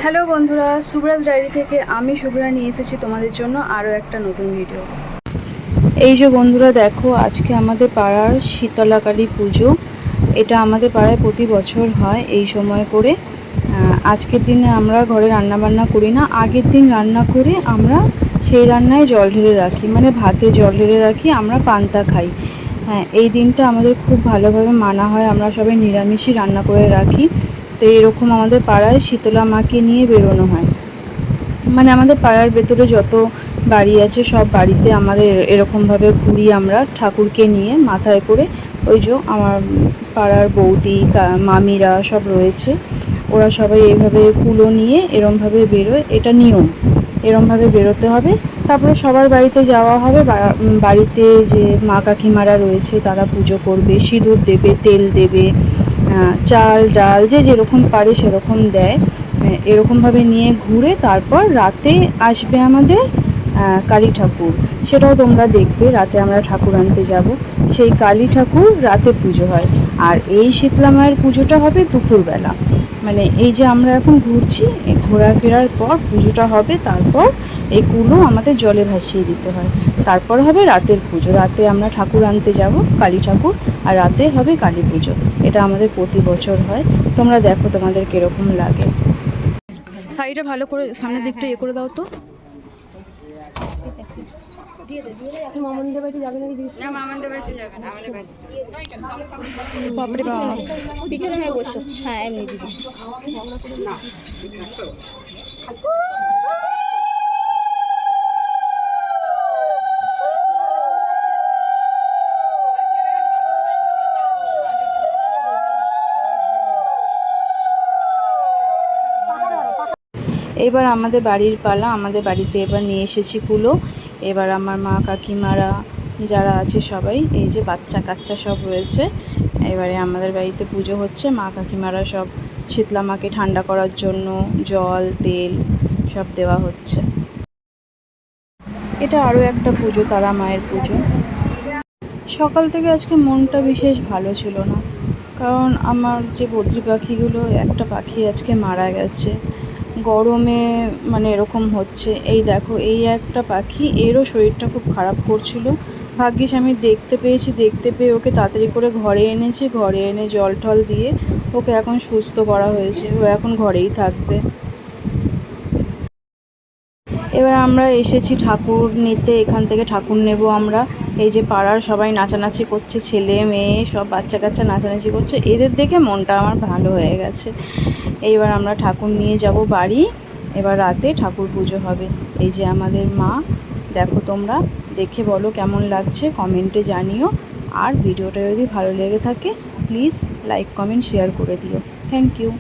Hello বন্ধুরা, Shubhraj diary থেকে আমি শুভরা নিয়ে এসেছি তোমাদের জন্য আরও একটা নতুন ভিডিও। এই যে বন্ধুরা দেখো, আজকে আমাদের পাড়ার শীতলা কালী পুজো। এটা আমাদের পাড়ায় প্রতি বছর হয় এই সময় করে। আজকের দিনে আমরা ঘরে রান্নাবান্না করি না, আগের দিন রান্না করে আমরা সেই রান্নায় জল ঢেলে রাখি, মানে ভাতে জল ঢেলে রাখি, আমরা পান্তা খাই। হ্যাঁ, এই দিনটা আমাদের খুব ভালোভাবে মানা হয়, আমরা সবাই নিরামিষই রান্না করে রাখি। তো এরকম আমাদের পাড়ায় শীতলা মাকে নিয়ে বেরোনো হয়, মানে আমাদের পাড়ার ভেতরে যত বাড়ি আছে সব বাড়িতে আমাদের এরকমভাবে ঘুরি আমরা ঠাকুরকে নিয়ে মাথায় করে। ওই যে আমার পাড়ার বৌদি মামিরা সব রয়েছে, ওরা সবাই এইভাবে কুলো নিয়ে এরমভাবে বেরোয়, এটা নিয়ম, এরমভাবে বেরোতে হবে। তারপরে সবার বাড়িতে যাওয়া হবে, বাড়িতে যে মা কাকিমারা রয়েছে তারা পুজো করবে, সিঁদুর দেবে, তেল দেবে, চাল ডাল যে যেরকম পারে সেরকম দেয়। এরকমভাবে নিয়ে ঘুরে তারপর রাতে আসবে আমাদের কালী ঠাকুর। সেটাও তোমরা দেখবে, রাতে আমরা ঠাকুর আনতে যাব, সেই কালী ঠাকুর রাতে পুজো হয়। আর এই শীতলা মায়ের পুজোটা হবে দুপুরবেলা, মানে এই যে আমরা এখন ঘুরছি, এই ঘোরাফেরার পর পুজোটা হবে। তারপর এই কুলো আমাদের জলে ভাসিয়ে দিতে হয়, তারপর হবে রাতের পুজো। রাতে আমরা ঠাকুর আনতে যাব, কালী ঠাকুর, আর রাতে হবে কালী পুজো। এটা আমাদের প্রতি বছর হয়। তোমরা দেখো তোমাদের কীরকম লাগে। শাড়িটা ভালো করে সামনের দিকটা ইয়ে করে দাও তো। মামানদের বাড়িতে যাবে নাকি? না, মামানদের বাড়িতে যাবে না, আমাদের বাড়িতে। বাপরে বাপ, পিছনে হয়ে বসো। হ্যাঁ, এমনি দিদি। এবার আমাদের বাড়ির পালা, আমাদের বাড়িতে এবার নিয়ে এসেছি কুলো। এবার আমার মা কাকিমারা যারা আছে সবাই, এই যে বাচ্চা কাচ্চা সব রয়েছে, এবারে আমাদের বাড়িতে পুজো হচ্ছে। মা কাকিমারা সব শীতলা মাকে ঠান্ডা করার জন্য জল তেল সব দেওয়া হচ্ছে। এটা আরও একটা পুজো, তারা মায়ের পুজো। সকাল থেকে আজকে মনটা বিশেষ ভালো ছিল না, কারণ আমার যে বদ্রি পাখিগুলো, একটা পাখি আজকে মারা গেছে গরমে, মানে এরকম হচ্ছে। এই দেখো, এই একটা পাখি, এরও শরীরটা খুব খারাপ করছিল। ভাগ্যিস আমি দেখতে পেয়েছি, দেখতে পেয়ে ওকে তাড়াতাড়ি করে ঘরে এনেছি, ঘরে এনে জল টল দিয়ে ওকে এখন সুস্থ করা হয়েছে, ও এখন ঘরেই থাকবে। এবার আমরা এসেছি ঠাকুর নিতে, এখান থেকে ঠাকুর নেব আমরা। এই যে পাড়ার সবাই নাচানাচি করছে, ছেলে মেয়ে সব বাচ্চা কাচ্চা নাচানাচি করছে, এদের দেখে মনটা আমার ভালো হয়ে গেছে। এইবার আমরা ঠাকুর নিয়ে যাব বাড়ি, এবার রাতে ঠাকুর পুজো হবে। এই যে আমাদের মা, দেখো তোমরা দেখে বলো কেমন লাগছে, কমেন্টে জানিও। আর ভিডিওটা যদি ভালো লেগে থাকে প্লিজ লাইক কমেন্ট শেয়ার করে দিও। Thank you.